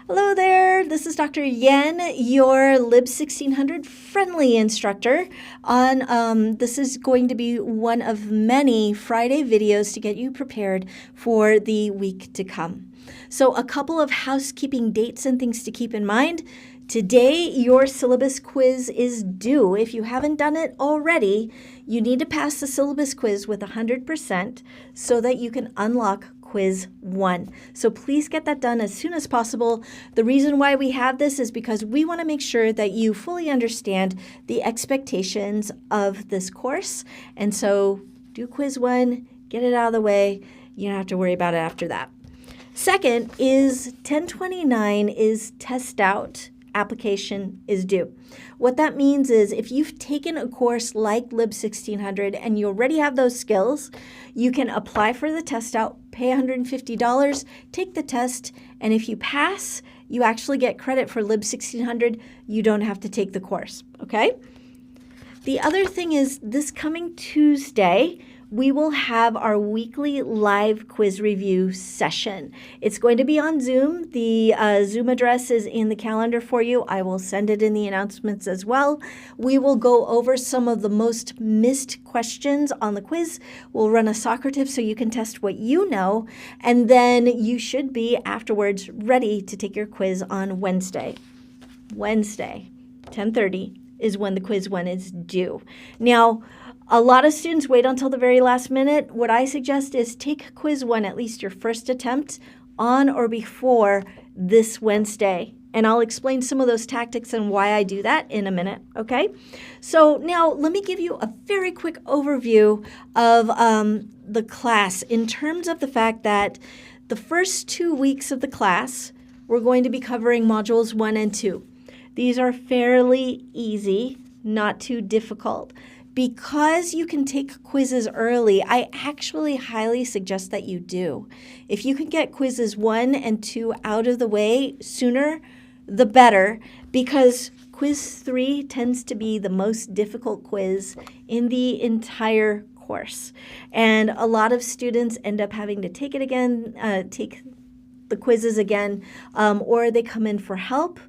Hello there, this is Dr. Yen, your Lib 1600 friendly instructor. This is going to be one of many Friday videos to get you prepared for the week to come. So a couple of housekeeping dates and things to keep in mind. Today, your syllabus quiz is due. If you haven't done it already, you need to pass the syllabus quiz with 100% so that you can unlock Quiz 1. So please get that done as soon as possible. The reason why we have this is because we want to make sure that you fully understand the expectations of this course. And so do Quiz 1, get it out of the way. You don't have to worry about it after that. Second is 1029 is test out. Application is due. What that means is if you've taken a course like Lib 1600 and you already have those skills, you can apply for the test out, pay $150, take the test, and if you pass, you actually get credit for Lib 1600. You don't have to take the course, okay? The other thing is this coming Tuesday, we will have our weekly live quiz review session. It's going to be on Zoom. The Zoom address is in the calendar for you. I will send it in the announcements as well. We will go over some of the most missed questions on the quiz. We'll run a Socrative so you can test what you know, and then you should be afterwards ready to take your quiz on Wednesday. Wednesday, 10:30 is when the quiz 1 is due. Now, a lot of students wait until the very last minute. What I suggest is take quiz 1, at least your first attempt, on or before this Wednesday. And I'll explain some of those tactics and why I do that in a minute, okay? So now let me give you a very quick overview of the class in terms of the fact that the first 2 weeks of the class, we're going to be covering modules 1 and 2. These are fairly easy, not too difficult. Because you can take quizzes early, I actually highly suggest that you do. If you can get quizzes 1 and 2 out of the way sooner, the better, because quiz 3 tends to be the most difficult quiz in the entire course. And a lot of students end up having to take it again, take the quizzes again, or they come in for help.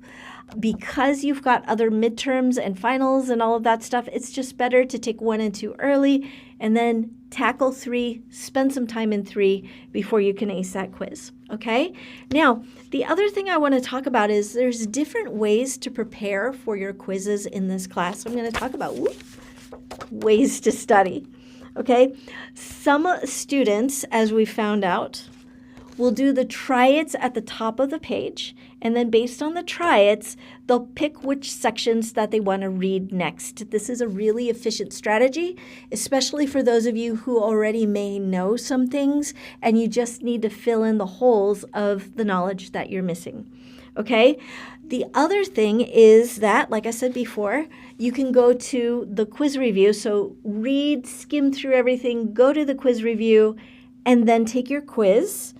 Because you've got other midterms and finals and all of that stuff, it's just better to take 1 and 2 early and then tackle 3, spend some time in 3 before you can ace that quiz, okay? Now, the other thing I want to talk about is there's different ways to prepare for your quizzes in this class. I'm going to talk about ways to study, okay? Some students, as we found out, will do the try-its at the top of the page, and then based on the try-its, they'll pick which sections that they want to read next. This is a really efficient strategy, especially for those of you who already may know some things and you just need to fill in the holes of the knowledge that you're missing. Okay? The other thing is that, like I said before, you can go to the quiz review. So read, skim through everything, go to the quiz review, and then take your quiz.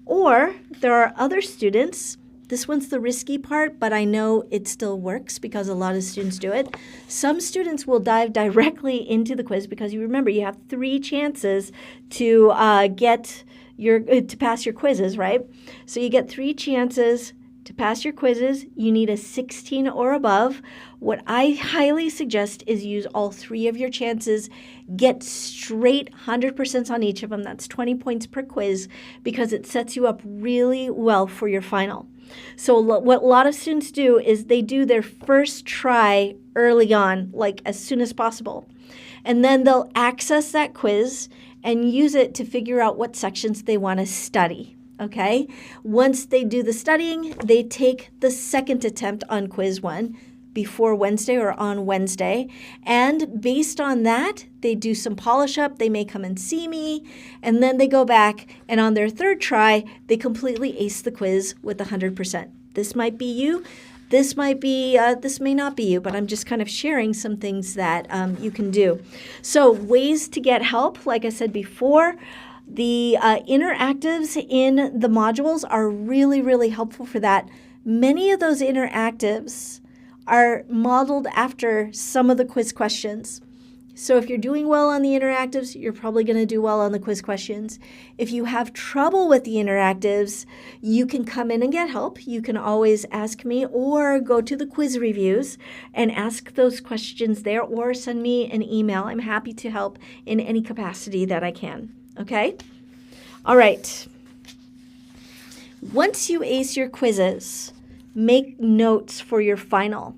Or there are other students, this one's the risky part, but I know it still works because a lot of students do it. Some students will dive directly into the quiz because you remember you have 3 chances to to pass your quizzes, right? So you get 3 chances to pass your quizzes. You need a 16 or above. What I highly suggest is use all 3 of your chances. Get straight 100% on each of them. That's 20 points per quiz because it sets you up really well for your final. So what a lot of students do is they do their first try early on, like as soon as possible. And then they'll access that quiz and use it to figure out what sections they want to study. Okay? Once they do the studying, they take the second attempt on quiz 1 before Wednesday or on Wednesday. And based on that, they do some polish up. They may come and see me, and then they go back, and on their third try, they completely ace the quiz with 100%. This might be you. This may not be you, but I'm just kind of sharing some things that you can do. So ways to get help, like I said before, the interactives in the modules are really, really helpful for that. Many of those interactives are modeled after some of the quiz questions. So if you're doing well on the interactives, you're probably going to do well on the quiz questions. If you have trouble with the interactives, you can come in and get help. You can always ask me or go to the quiz reviews and ask those questions there or send me an email. I'm happy to help in any capacity that I can. Okay? All right. Once you ace your quizzes, make notes for your final.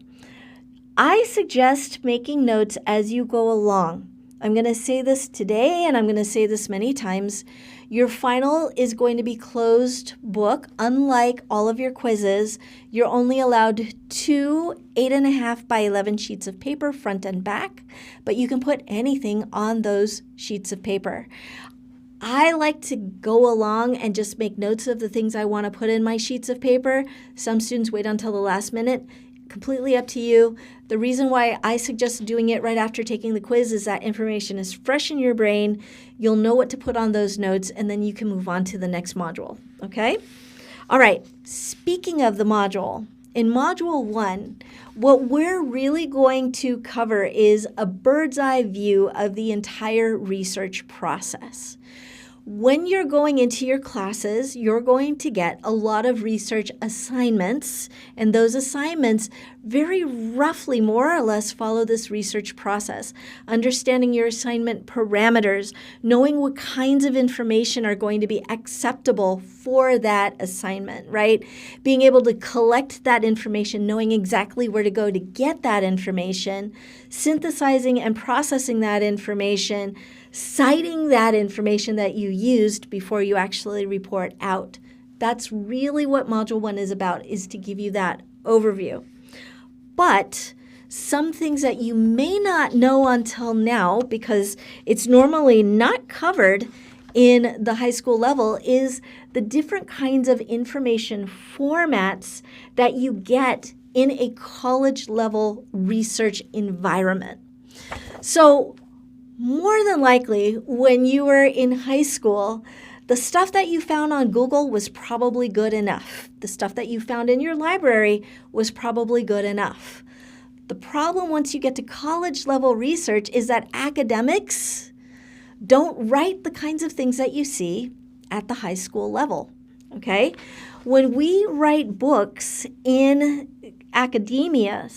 I suggest making notes as you go along. I'm going to say this today, and I'm going to say this many times. Your final is going to be closed book. Unlike all of your quizzes, you're only allowed 2 8.5 by 11 sheets of paper, front and back, but you can put anything on those sheets of paper. I like to go along and just make notes of the things I want to put in my sheets of paper. Some students wait until the last minute. Completely up to you. The reason why I suggest doing it right after taking the quiz is that information is fresh in your brain. You'll know what to put on those notes, and then you can move on to the next module, okay? All right, speaking of the module, in Module 1, what we're really going to cover is a bird's eye view of the entire research process. When you're going into your classes, you're going to get a lot of research assignments, and those assignments very roughly, more or less, follow this research process. Understanding your assignment parameters, knowing what kinds of information are going to be acceptable for that assignment, right? Being able to collect that information, knowing exactly where to go to get that information, synthesizing and processing that information, citing that information that you used before you actually report out. That's really what Module 1 is about, is to give you that overview. But some things that you may not know until now, because it's normally not covered in the high school level, is the different kinds of information formats that you get in a college level research environment. So more than likely, when you were in high school, the stuff that you found on Google was probably good enough. The stuff that you found in your library was probably good enough. The problem once you get to college level research is that academics don't write the kinds of things that you see at the high school level, okay? When we write books in academia,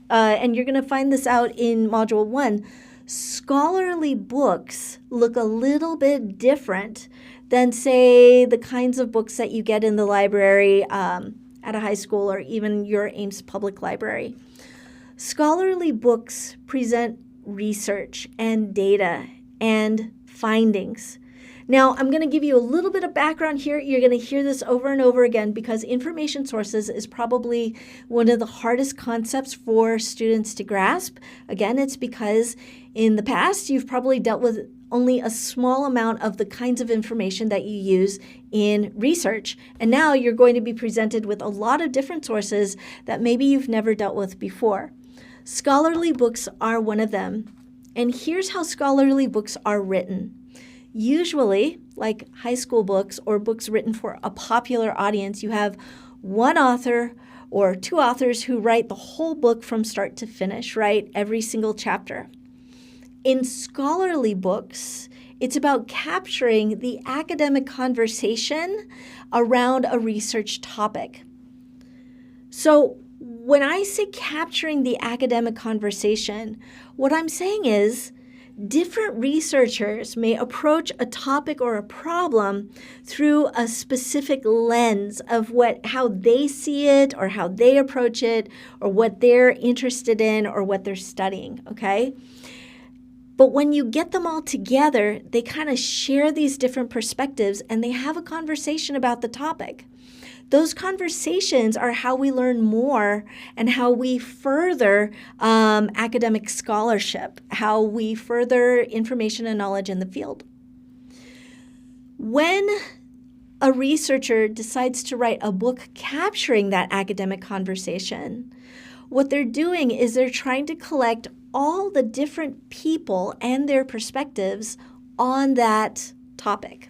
and you're going to find this out in Module 1, scholarly books look a little bit different than, say, the kinds of books that you get in the library at a high school or even your Ames Public Library. Scholarly books present research and data and findings. Now, I'm going to give you a little bit of background here. You're going to hear this over and over again because information sources is probably one of the hardest concepts for students to grasp. Again, it's because in the past, you've probably dealt with only a small amount of the kinds of information that you use in research. And now you're going to be presented with a lot of different sources that maybe you've never dealt with before. Scholarly books are one of them. And here's how scholarly books are written. Usually, like high school books or books written for a popular audience, you have one author or two authors who write the whole book from start to finish, right? Every single chapter. In scholarly books, it's about capturing the academic conversation around a research topic. So when I say capturing the academic conversation, what I'm saying is different researchers may approach a topic or a problem through a specific lens of how they see it or how they approach it or what they're interested in or what they're studying, okay? But when you get them all together, they kind of share these different perspectives and they have a conversation about the topic. Those conversations are how we learn more and how we further academic scholarship, how we further information and knowledge in the field. When a researcher decides to write a book capturing that academic conversation, what they're doing is they're trying to collect all the different people and their perspectives on that topic.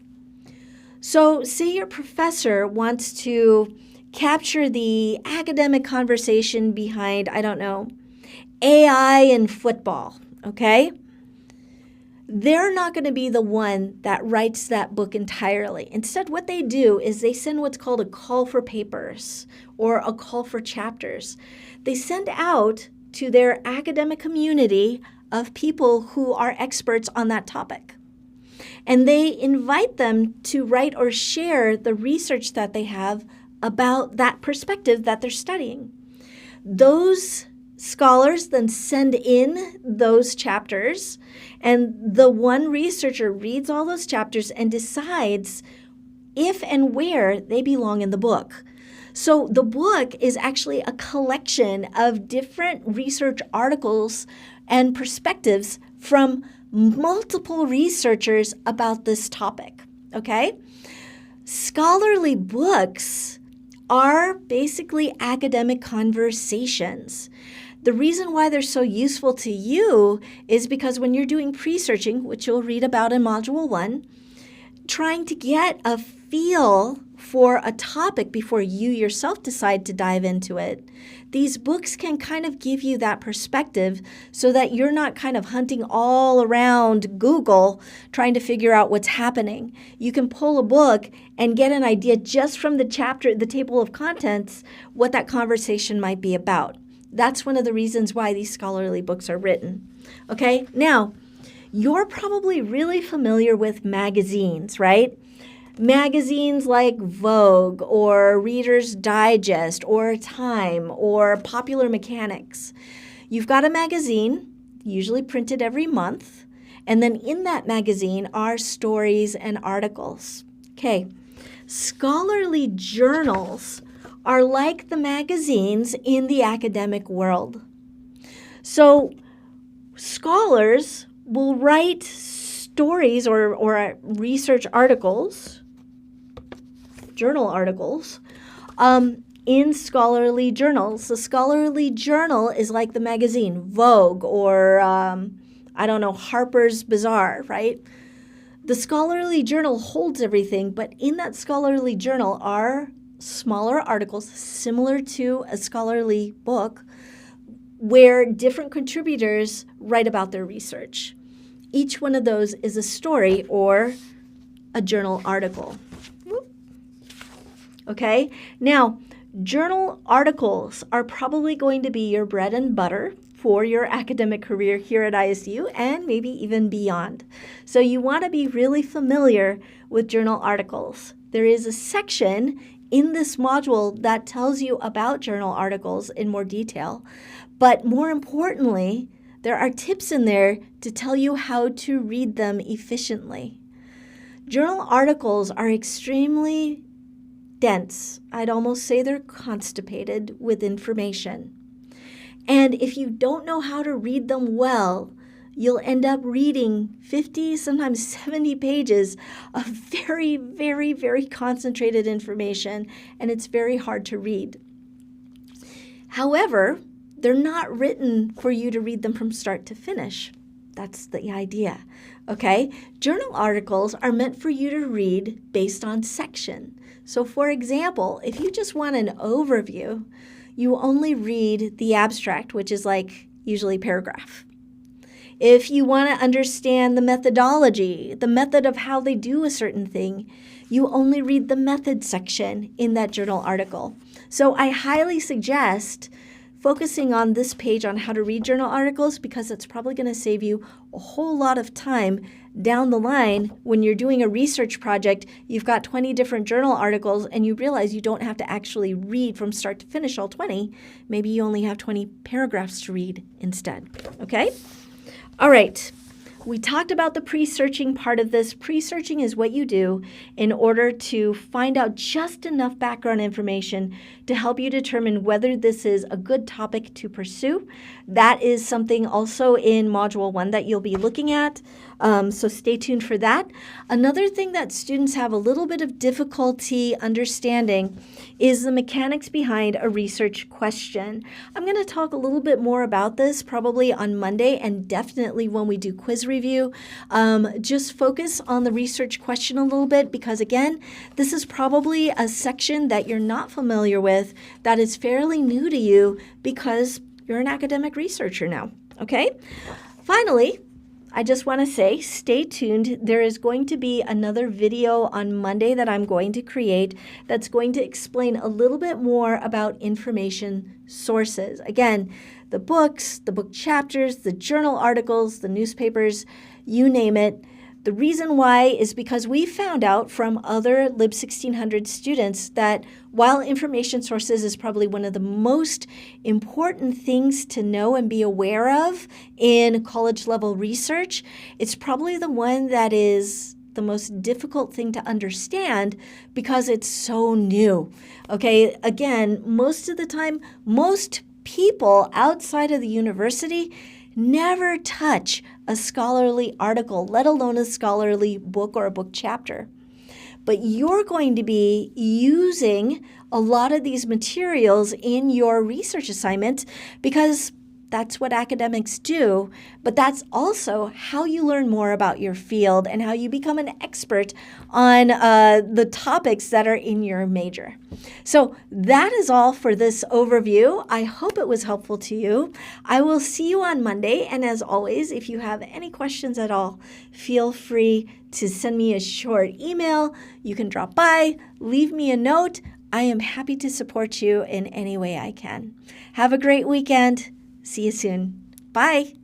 So say your professor wants to capture the academic conversation behind, I don't know, AI in football, okay? they're not going to be the one that writes that book entirely. Instead, what they do is they send what's called a call for papers or a call for chapters. They send out to their academic community of people who are experts on that topic. And they invite them to write or share the research that they have about that perspective that they're studying. Those scholars then send in those chapters, and the one researcher reads all those chapters and decides if and where they belong in the book. So the book is actually a collection of different research articles and perspectives from multiple researchers about this topic, okay? Scholarly books are basically academic conversations. The reason why they're so useful to you is because when you're doing pre-searching, which you'll read about in Module 1, trying to get a feel for a topic before you yourself decide to dive into it, these books can kind of give you that perspective so that you're not kind of hunting all around Google trying to figure out what's happening. You can pull a book and get an idea just from the chapter, the table of contents, what that conversation might be about. That's one of the reasons why these scholarly books are written. Okay, now, you're probably really familiar with magazines, right? Magazines like Vogue or Reader's Digest or Time or Popular Mechanics. You've got a magazine, usually printed every month, and then in that magazine are stories and articles. Okay, scholarly journals are like the magazines in the academic world. So scholars will write stories or research articles, journal articles, in scholarly journals. The scholarly journal is like the magazine, Vogue or, Harper's Bazaar, right? The scholarly journal holds everything, but in that scholarly journal are smaller articles similar to a scholarly book where different contributors write about their research. Each one of those is a story or a journal article. Okay, now journal articles are probably going to be your bread and butter for your academic career here at ISU and maybe even beyond. So you want to be really familiar with journal articles. There is a section in this module that tells you about journal articles in more detail, but more importantly, there are tips in there to tell you how to read them efficiently. Journal articles are extremely dense. I'd almost say they're constipated with information. And if you don't know how to read them well, you'll end up reading 50, sometimes 70 pages of very, very, very concentrated information, and it's very hard to read. However, they're not written for you to read them from start to finish. That's the idea, okay? Journal articles are meant for you to read based on section. So for example, if you just want an overview, you only read the abstract, which is like usually paragraph. If you want to understand the methodology, the method of how they do a certain thing, you only read the method section in that journal article. So I highly suggest focusing on this page on how to read journal articles because it's probably going to save you a whole lot of time down the line when you're doing a research project. You've got 20 different journal articles and you realize you don't have to actually read from start to finish all 20. Maybe you only have 20 paragraphs to read instead, okay? All right, we talked about the pre-searching part of this. Pre-searching is what you do in order to find out just enough background information to help you determine whether this is a good topic to pursue. That is something also in Module 1 that you'll be looking at, so stay tuned for that. Another thing that students have a little bit of difficulty understanding is the mechanics behind a research question. I'm going to talk a little bit more about this probably on Monday and definitely when we do quiz review. Just focus on the research question a little bit because again, this is probably a section that you're not familiar with that is fairly new to you because you're an academic researcher now, okay? Finally, I just want to say, stay tuned. There is going to be another video on Monday that I'm going to create that's going to explain a little bit more about information sources. Again, the books, the book chapters, the journal articles, the newspapers, you name it. The reason why is because we found out from other Lib 1600 students that while information sources is probably one of the most important things to know and be aware of in college level research, it's probably the one that is the most difficult thing to understand because it's so new. Okay, again, most of the time, most people outside of the university never touch a scholarly article, let alone a scholarly book or a book chapter. But you're going to be using a lot of these materials in your research assignment because that's what academics do, but that's also how you learn more about your field and how you become an expert on the topics that are in your major. So that is all for this overview. I hope it was helpful to you. I will see you on Monday, and as always, if you have any questions at all, feel free to send me a short email. You can drop by, leave me a note. I am happy to support you in any way I can. Have a great weekend. See you soon. Bye.